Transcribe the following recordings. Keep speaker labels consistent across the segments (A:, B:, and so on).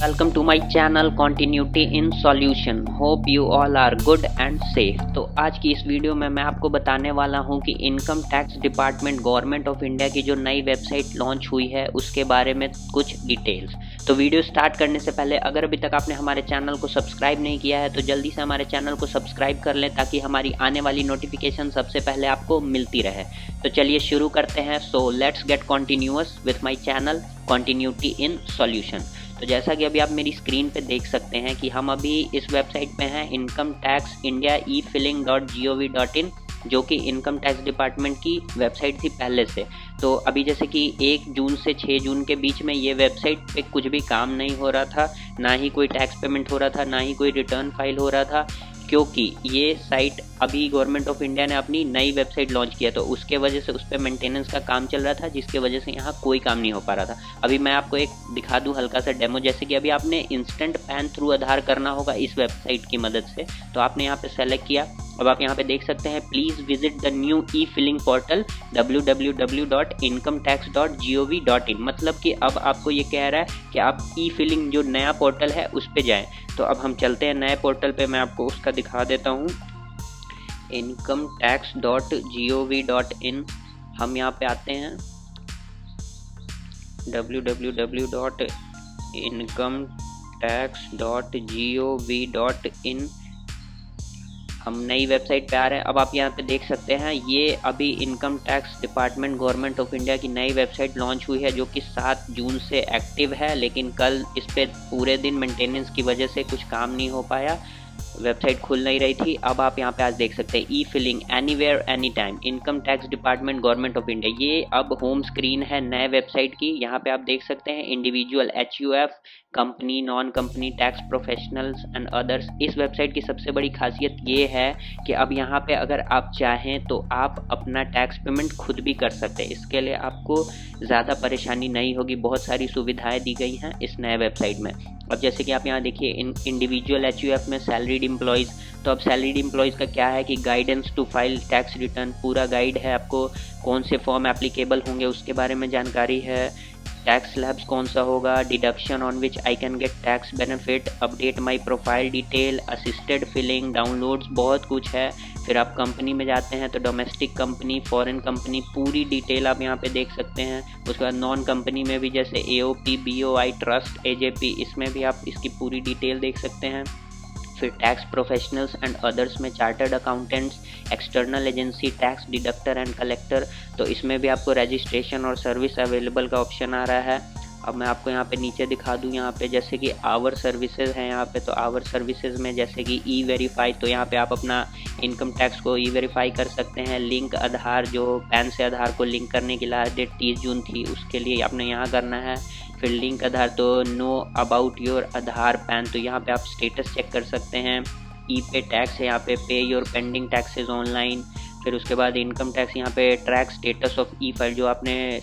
A: Welcome to my channel Continuity in Solution. Hope you all are good and safe. तो आज की इस video में मैं आपको बताने वाला हूं कि income tax department government of India की जो नई वेबसाइट लॉन्च हुई है उसके बारे में कुछ डिटेल्स। तो वीडियो स्टार्ट करने से पहले अगर अभी तक आपने हमारे चैनल को सब्सक्राइब नहीं किया है तो जल्दी से हमारे चैनल को सब्सक्राइब कर लें ताकि हमारी आने वाली नोटिफिकेशन सबसे पहले आपको मिलती रहे। तो चलिए शुरू करते हैं। So let's get continuous with my channel continuity in solution. तो जैसा कि अभी आप मेरी स्क्रीन पे देख सकते हैं कि हम अभी इस वेबसाइट पे हैं इनकम टैक्स इंडिया e-filing.gov.in, जो कि इनकम टैक्स डिपार्टमेंट की वेबसाइट थी पहले से। तो अभी जैसे कि 1 जून से 6 जून के बीच में ये वेबसाइट पे कुछ भी काम नहीं हो रहा था, ना ही कोई टैक्स पेमेंट हो रहा था, ना ही कोई रिटर्न फाइल हो रहा था, क्योंकि ये साइट अभी गवर्नमेंट ऑफ इंडिया ने अपनी नई वेबसाइट लॉन्च किया तो उसके वजह से उस पर मेंटेनेंस का काम चल रहा था, जिसके वजह से यहाँ कोई काम नहीं हो पा रहा था। अभी मैं आपको एक दिखा दूँ हल्का सा डेमो। जैसे कि अभी आपने इंस्टेंट पैन थ्रू आधार करना होगा इस वेबसाइट की मदद से, तो आपने यहाँ पे सेलेक्ट किया। अब आप यहाँ पे देख सकते हैं please visit the new E filling portal www.incometax.gov.in। मतलब कि अब आपको ये कह रहा है कि आप ई फिलिंग जो नया पोर्टल है उस पर जाएँ। तो अब हम चलते हैं नए पोर्टल पे, मैं आपको उसका दिखा देता हूँ, incometax.gov.in। हम यहाँ पे आते हैं www.incometax.gov.in। हम नई वेबसाइट पे आ रहे हैं। अब आप यहाँ पे देख सकते हैं ये अभी income tax department government of India की नई वेबसाइट लॉन्च हुई है जो कि 7 जून से एक्टिव है, लेकिन कल इस पे पूरे दिन मेंटेनेंस की वजह से कुछ काम नहीं हो पाया, वेबसाइट खुल नहीं रही थी। अब आप यहाँ पे आज देख सकते हैं ई filling anywhere any time income tax department government of India. ये अब होम स्क्रीन है नए वेबसाइट की। यहाँ पे आप देख सकते हैं individual, HUF, company, non company, tax professionals and others. इस वेबसाइट की सबसे बड़ी खासियत ये है कि अब यहाँ पे अगर आप चाहें तो आप अपना टैक्स पेमेंट खुद भी कर सकते हैं। इसके लिए आपको ज़्यादा परेशानी नहीं होगी, बहुत सारी सुविधाएं दी गई हैं इस नए वेबसाइट में। अब जैसे कि आप यहाँ देखिए इंडिविजुअल HUF में सैलरीड एम्प्लॉयज़, तो अब सैलरीड एम्प्लॉयज़ का क्या है कि guidance to file tax return, पूरा गाइड है, आपको कौन से फॉर्म एप्लीकेबल होंगे उसके बारे में जानकारी है, टैक्स स्लैब्स कौन सा होगा, deduction on which I can get tax benefit, update my profile detail, assisted filing, downloads, बहुत कुछ है। फिर आप कंपनी में जाते हैं तो डोमेस्टिक कंपनी, फॉरेन कंपनी, पूरी डिटेल आप यहाँ पे देख सकते हैं। उसके बाद नॉन कंपनी में भी जैसे AOP, BOI, ट्रस्ट, AJP, इसमें भी आप इसकी पूरी डिटेल देख सकते हैं। फिर टैक्स प्रोफेशनल्स एंड अदर्स में chartered accountants, external agency, tax deductor and collector, तो इसमें भी आपको रजिस्ट्रेशन और सर्विस अवेलेबल का ऑप्शन आ रहा है। अब मैं आपको यहाँ पे नीचे दिखा दूँ, यहाँ पे जैसे कि आवर सर्विसेज हैं यहाँ पे, तो आवर सर्विसेज में जैसे कि E-वेरीफाई, तो यहाँ पे आप अपना इनकम टैक्स को E-वेरीफाई कर सकते हैं। लिंक आधार, जो पैन से आधार को लिंक करने की लास्ट डेट 30 जून थी, उसके लिए आपने यहाँ करना है। फिर लिंक आधार, तो know about your Aadhaar pan, तो यहाँ पे आप स्टेटस चेक कर सकते हैं। E-पे टैक्स है, यहाँ पे पे योर पेंडिंग टैक्सेस ऑनलाइन। फिर उसके बाद इनकम टैक्स, यहाँ पे ट्रैक स्टेटस ऑफ E-फाइल, जो आपने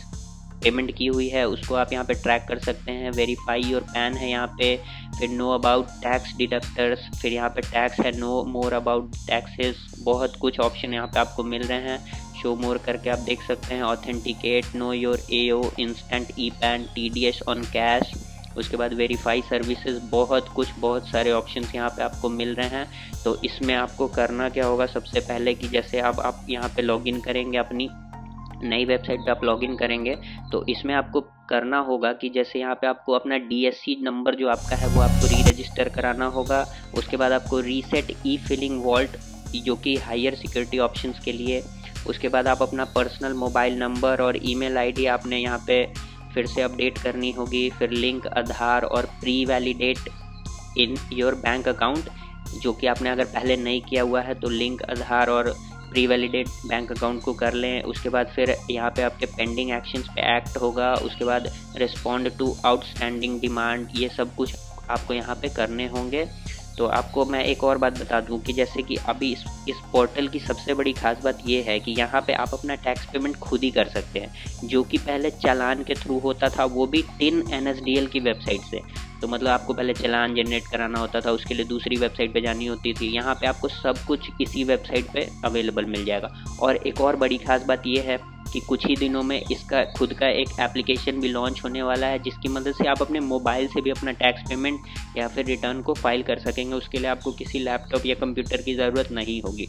A: पेमेंट की हुई है उसको आप यहाँ पे ट्रैक कर सकते हैं। वेरीफाई योर पैन है यहाँ पे। फिर नो अबाउट टैक्स डिडक्टर्स, फिर यहाँ पे टैक्स है, नो मोर अबाउट टैक्सेस, बहुत कुछ ऑप्शन यहाँ पे आपको मिल रहे हैं। शो मोर करके आप देख सकते हैं। Authenticate, know your AO, instant E-पैन, TDS ऑन कैश, उसके बाद वेरीफाई सर्विसेज, बहुत कुछ, बहुत सारे ऑप्शंस यहाँ पे आपको मिल रहे हैं। तो इसमें आपको करना क्या होगा, सबसे पहले कि जैसे आप यहाँ पे लॉगिन करेंगे, अपनी नई वेबसाइट पे आप लॉगिन करेंगे तो इसमें आपको करना होगा कि जैसे यहाँ पे आपको अपना DSC नंबर जो आपका है वो आपको री रजिस्टर कराना होगा। उसके बाद आपको रीसेट ई-फिलिंग वॉल्ट, जो कि हायर सिक्योरिटी ऑप्शंस के लिए। उसके बाद आप अपना पर्सनल मोबाइल नंबर और ईमेल आईडी आपने यहाँ पे फिर से अपडेट करनी होगी। फिर लिंक आधार और pre validate in your bank account, जो कि आपने अगर पहले नहीं किया हुआ है तो लिंक आधार और प्री वैलिडेट बैंक अकाउंट को कर लें। उसके बाद फिर यहाँ पे आपके पेंडिंग एक्शंस पे एक्ट होगा। उसके बाद रिस्पॉन्ड टू आउटस्टैंडिंग डिमांड, ये सब कुछ आपको यहाँ पे करने होंगे। तो आपको मैं एक और बात बता दूं कि जैसे कि अभी इस पोर्टल की सबसे बड़ी खास बात ये है कि यहाँ पे आप अपना टैक्स पेमेंट खुद ही कर सकते हैं, जो कि पहले चालान के थ्रू होता था, वो भी TIN NSDL की वेबसाइट से। तो मतलब आपको पहले चालान जनरेट कराना होता था, उसके लिए दूसरी वेबसाइट पे जानी होती थी। यहाँ पे आपको सब कुछ इसी वेबसाइट पे अवेलेबल मिल जाएगा। और एक और बड़ी खास बात ये है कि कुछ ही दिनों में इसका खुद का एक एप्लीकेशन भी लॉन्च होने वाला है, जिसकी मदद से आप अपने मोबाइल से भी अपना टैक्स पेमेंट या फिर रिटर्न को फाइल कर सकेंगे। उसके लिए आपको किसी लैपटॉप या कंप्यूटर की ज़रूरत नहीं होगी।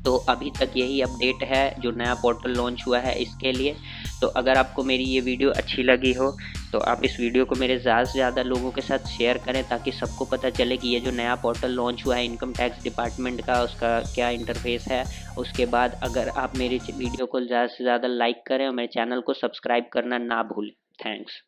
A: तो अभी तक यही अपडेट है जो नया पोर्टल लॉन्च हुआ है इसके लिए। तो अगर आपको मेरी ये वीडियो अच्छी लगी हो तो आप इस वीडियो को मेरे ज़्यादा से ज़्यादा लोगों के साथ शेयर करें, ताकि सबको पता चले कि ये जो नया पोर्टल लॉन्च हुआ है इनकम टैक्स डिपार्टमेंट का, उसका क्या इंटरफेस है। उसके बाद अगर आप मेरी वीडियो को ज़्यादा से ज़्यादा लाइक करें और मेरे चैनल को सब्सक्राइब करना ना भूलें। थैंक्स।